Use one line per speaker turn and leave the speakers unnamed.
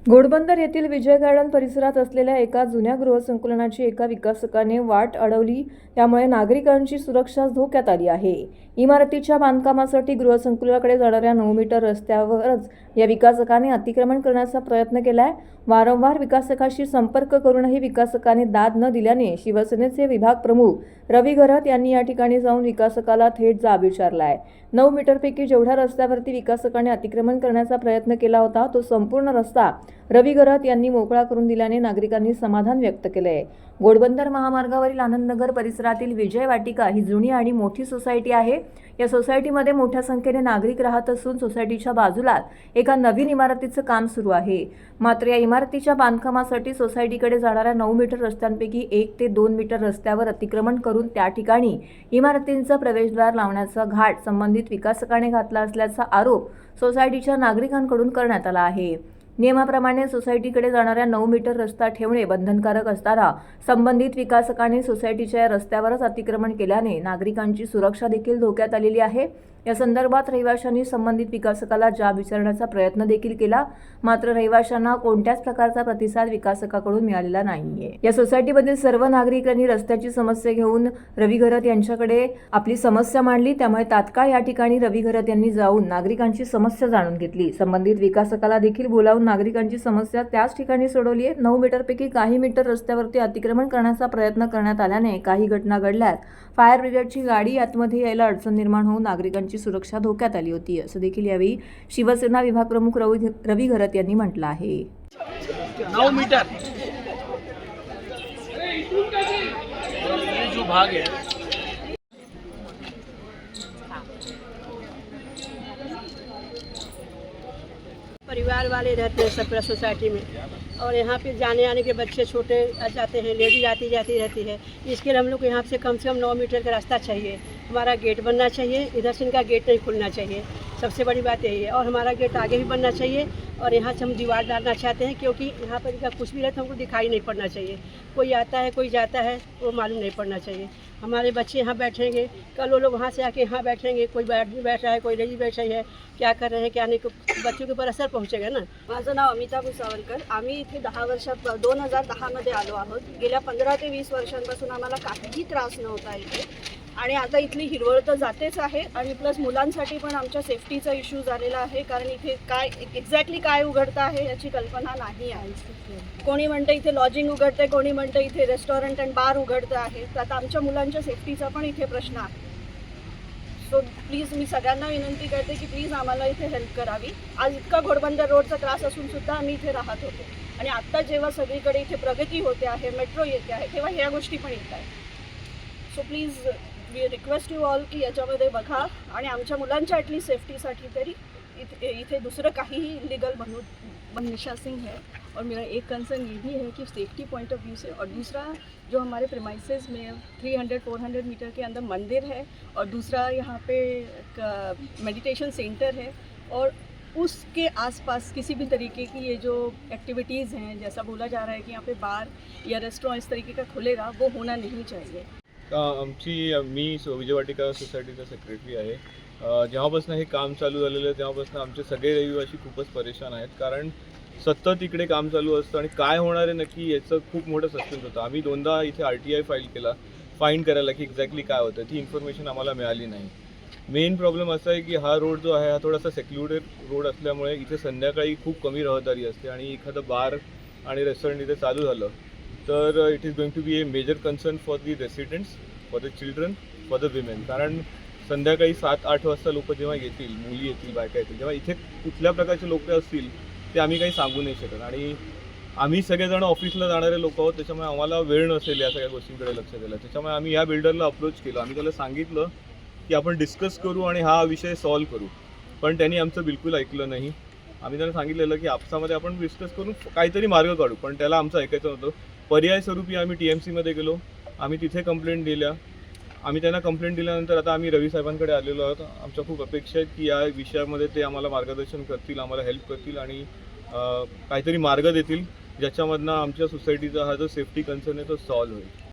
घोडबंदर येथील विजय गार्डन परिसरात असलेल्या एका जुन्या गृहसंकुलाची एका विकासकाने वाट अडवली, त्यामुळे नागरिकांची सुरक्षा धोक्यात आली आहे। इमारतीच्या बांधकामासाठी गृहसंकुलाकडे जाणाऱ्या 9 मीटर रस्त्यावरच या विकासकाने अतिक्रमण करण्याचा प्रयत्न केलाय। वारंवार विकासकाशी संपर्क करूनही विकासकाने दाद न दिल्याने शिवसेनेचे विभाग प्रमुख रवी घरत यांनी या ठिकाणी जाऊन विकासकाला थेट जाब विचारलाय। 9 मीटरपैकी जेवढ्या रस्त्यावरती विकासकाने अतिक्रमण करण्याचा प्रयत्न केला होता तो संपूर्ण रस्ता रवी घरत यांनी मोकळा करून दिल्याने नागरिकांनी समाधान व्यक्त केले। घोडबंदर महामार्गावरील आनंदनगर परिसरातील विजय वाटिका ही जुनी आणि मोठी सोसायटी आहे। या सोसायटीमध्ये मोठ्या संख्येने नागरिक राहत असून सोसायटीच्या बाजूला एका नवीन इमारतीचं काम सुरू आहे। मात्र या इमारतीच्या बांधकामासाठी सोसायटीकडे जाणाऱ्या 9 मीटर रस्त्यांपैकी 1 ते 2 मीटर रस्त्यावर अतिक्रमण करून त्या ठिकाणी इमारतींचा प्रवेशद्वार लावण्याचा घाट संबंधित विकासकाने घातला असल्याचा आरोप सोसायटीच्या नागरिकांकडून करण्यात आला आहे। नियमाप्रमाणे सोसायटीकडे जाणाऱ्या 9 मीटर रस्ता ठेवणे बंधनकारक असताना संबंधित विकासकाने सोसायटीच्या रस्त्यावरच अतिक्रमण केल्याने नागरिकांची सुरक्षा देखील धोक्यात आलेली आहे। या संदर्भात रहिवाशांनी संबंधित विकासकाला जाब विचारण्याचा प्रयत्न देखील केला, मात्र रहिवाशांना कोणत्याच प्रकारचा प्रतिसाद विकासकाकडून मिळालेला नाहीये। या सोसायटीमधील सर्व नागरिकांनी रस्त्याची समस्या घेऊन रवी घरत यांच्याकडे आपली समस्या मांडली, त्यामुळे तात्काळ या ठिकाणी रवी घरत यांनी जाऊन नागरिकांची समस्या जाणून घेतली। संबंधित विकासकाला देखील बोलावून नागरिकांची समस्या त्याच ठिकाणी सोडवली आहे। 9 मीटरपैकी काही मीटर रस्त्यावरती अतिक्रमण करण्याचा प्रयत्न करण्यात आल्याने काही घटना घडल्यात। फायर ब्रिगेडची गाडी आतमध्ये यायला अडचण निर्माण होऊन नागरिकांची सुरक्षा धोक्यात आली होती, असं देखील यावेळी शिवसेना विभाग प्रमुख रवी घरत यांनी म्हटलं आहे।
9 मीटर ये जो भाग है
परिवार वाले रहते हैं सपरा सोसाइटी में, और यहाँ पे जाने आने के बच्चे छोटे जाते हैं, लेडीज आती जाती रहती है। इसके लिए हम लोग को यहाँ से कम 9 मीटर का रास्ता चाहिए। हमारा गेट बनना चाहिए, इधर से इनका गेट नहीं खुलना चाहिए, सबसे बड़ी बात यही है। और हमारा गेट आगे भी बनना चाहिए और यहाँ से हम दीवार डालना चाहते हैं, क्योंकि यहाँ पर इनका कुछ भी रहता है हमको दिखाई नहीं पड़ना चाहिए। कोई आता है कोई जाता है वो मालूम नहीं पड़ना चाहिए। हमारे बच्चे यहाँ बैठेंगे, कल वो लोग वहाँ से आके यहाँ बैठेंगे, कोई बैठ रहा है कोई नहीं बैठ रही है, क्या कर रहे हैं क्या नहीं, बच्चों के ऊपर असर पहुँचेगा ना।
माझं नाव अमिता भुसावलकर। आम्ही इथे 10 वर्षात 2010 मध्ये आलो आहोत। गेल्या 15 ते 20 वर्षांपासून आम्हाला काहीही त्रास नव्हता इथे, आणि आता इथली हिरवळ तर जातेच आहे, आणि प्लस मुलांसाठी पण आमच्या सेफ्टीचा इश्यू झालेला आहे, कारण इथे काय एक्झॅक्टली काय उघडतं आहे याची कल्पना नाही आहे। कोणी म्हणतं इथे लॉजिंग उघडते, कोणी म्हणतं इथे रेस्टॉरंट अँड बार उघडतं आहे, तर आता आमच्या मुलांच्या सेफ्टीचा पण इथे प्रश्न आहे। सो प्लीज मी सगळ्यांना विनंती करते की प्लीज आम्हाला इथे हेल्प करावी। आज इतका घोडबंदर रोडचा त्रास असून सुद्धा आम्ही इथे राहत होतो, आणि आत्ता जेव्हा सगळीकडे इथे प्रगती होते आहे, मेट्रो येते आहे, तेव्हा ह्या गोष्टी पण येत आहेत। So please we request you all की याच्यामध्ये बघा, आणि आमच्या मुलांच्या ॲटलीस्ट सेफ्टीसाठी तरी इथे दूसरा काहीही इलीगल बनू।
निशा सिंह है, और मेरा एक कंसर्न ये भी है कि सेफ्टी पॉइंट ऑफ व्यू से, और दूसरा जो हमारे प्रेमाइसेस में 300-400 मीटर के अंदर मंदिर है, और दूसरा यहाँ पे मेडिटेशन सेंटर है, और उसके आसपास किसी भी तरीके की ये जो एक्टिविटीज़ हैं, जैसा बोला जा रहा है कि यहाँ पे बार या रेस्टोरेंट इस तरीके का खुलेगा, वो होना नहीं चाहिए।
मी विजय वाटिका सोसायटीचा सेक्रेटरी आहे। जेव्हापासून हे काम चालू झालेलं आहे तेव्हापासून आमचे सगळे रहिवासी खूपच परेशान आहेत, कारण सतत इकडे काम चालू असतं आणि काय होणार आहे नक्की याचं खूप मोठं सस्पेन्स होतं। आम्ही 2दा इथे RTI फाईल केला फाईन करायला की एक्झॅक्टली काय होतं, ती इन्फॉर्मेशन आम्हाला मिळाली नाही। मेन प्रॉब्लेम असा आहे की हा रोड जो आहे हा थोडासा सेक्युलेटेड रोड असल्यामुळे इथे संध्याकाळी खूप कमी रहदारी असते, आणि एखादं बार आणि रेस्टॉरंट इथे चालू झालं तर it is going to be a major concern for the residents, for the children, for the women. कारण संध्याकाळी 7-8 वाजता लोक जेव्हा येतील, मुली येतील, बायका येतील, जेव्हा इथे कुठल्या प्रकारचे लोक असतील ते आम्ही काही सांगू नाही शकत, आणि आम्ही सगळेजण ऑफिसला जाणारे लोक आहोत, त्याच्यामुळे आम्हाला वेळ नसेल या सगळ्या गोष्टींकडे लक्ष द्यायला। त्याच्यामुळे आम्ही या बिल्डरला अप्रोच केलं, आम्ही त्याला सांगितलं की आपण डिस्कस करू आणि हा विषय सॉल्व्ह करू, पण त्यांनी आमचं बिलकुल ऐकलं नाही। आम्ही त्यांना सांगितलेलं की आपसामध्ये आपण डिस्कस करून काहीतरी मार्ग काढू, पण त्याला आमचं ऐकायचं नव्हतं। पर्याय स्वरूपी आम्ही TMCमध्ये गेलो, आम्ही तिथे कंप्लेंट दिल्या, आम्ही त्यांना कंप्लेंट दिल्यानंतर आता आम्ही रवी साहेबांकडे आलेलो आहोत। आमच्या खूप अपेक्षा आहेत की या विषयामध्ये ते आम्हाला मार्गदर्शन करतील, आम्हाला हेल्प करतील, आणि काहीतरी मार्ग देतील ज्याच्यामधनं आमच्या सोसायटीचा हा जो सेफ्टी कन्सर्न आहे तो सॉल्व्ह होईल।